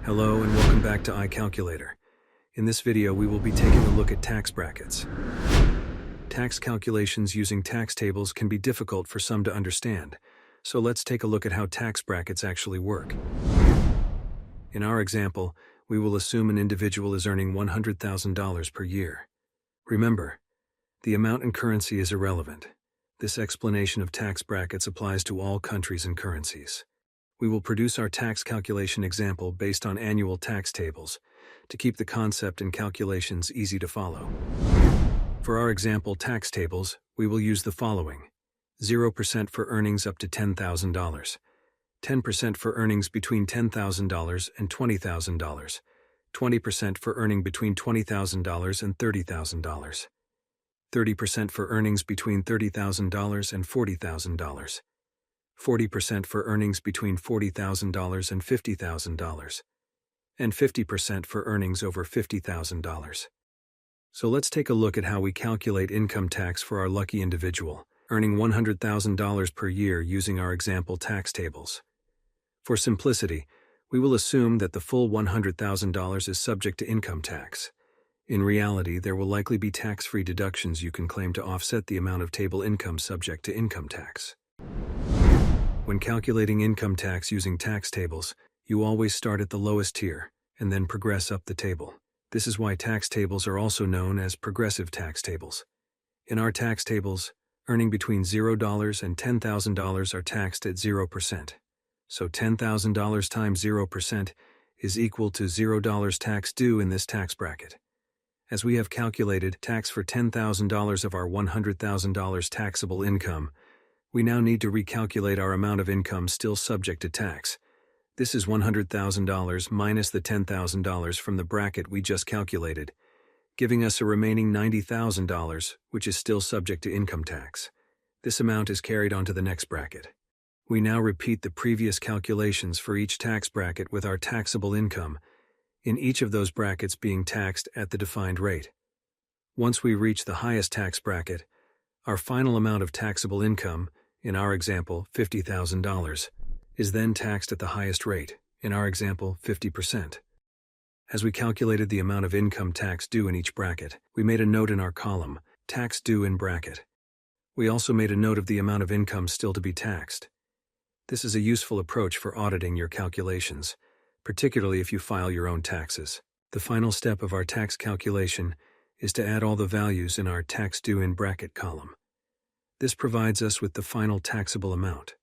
Hello and welcome back to iCalculator. In this video, we will be taking a look at tax brackets. Tax calculations using tax tables can be difficult for some to understand, so let's take a look at how tax brackets actually work. In our example, we will assume an individual is earning $100,000 per year. Remember, the amount in currency is irrelevant. This explanation of tax brackets applies to all countries and currencies. We will produce our tax calculation example based on annual tax tables to keep the concept and calculations easy to follow. For our example tax tables, we will use the following: 0% for earnings up to $10,000, 10% for earnings between $10,000 and $20,000, 20% for earning between $20,000 and $30,000, 30% for earnings between $30,000 and $40,000, 40% for earnings between $40,000 and $50,000, and 50% for earnings over $50,000. So let's take a look at how we calculate income tax for our lucky individual, earning $100,000 per year using our example tax tables. For simplicity, we will assume that the full $100,000 is subject to income tax. In reality, there will likely be tax-free deductions you can claim to offset the amount of table income subject to income tax. When calculating income tax using tax tables, you always start at the lowest tier and then progress up the table. This is why tax tables are also known as progressive tax tables. In our tax tables, earning between $0 and $10,000 are taxed at 0%. So $10,000 times 0% is equal to $0 tax due in this tax bracket. As we have calculated tax for $10,000 of our $100,000 taxable income, we now need to recalculate our amount of income still subject to tax. This is $100,000 minus the $10,000 from the bracket we just calculated, giving us a remaining $90,000, which is still subject to income tax. This amount is carried on to the next bracket. We now repeat the previous calculations for each tax bracket with our taxable income, in each of those brackets being taxed at the defined rate. Once we reach the highest tax bracket, our final amount of taxable income, in our example, $50,000, is then taxed at the highest rate, in our example, 50%. As we calculated the amount of income tax due in each bracket, we made a note in our column, tax due in bracket. We also made a note of the amount of income still to be taxed. This is a useful approach for auditing your calculations, particularly if you file your own taxes. The final step of our tax calculation is to add all the values in our tax due in bracket column. This provides us with the final taxable amount,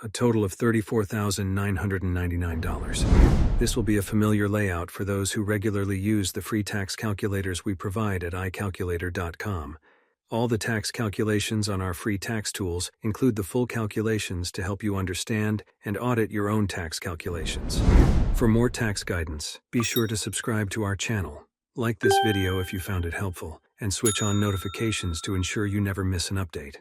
a total of $34,999. This will be a familiar layout for those who regularly use the free tax calculators we provide at iCalculator.com. All the tax calculations on our free tax tools include the full calculations to help you understand and audit your own tax calculations. For more tax guidance, be sure to subscribe to our channel, like this video if you found it helpful, and switch on notifications to ensure you never miss an update.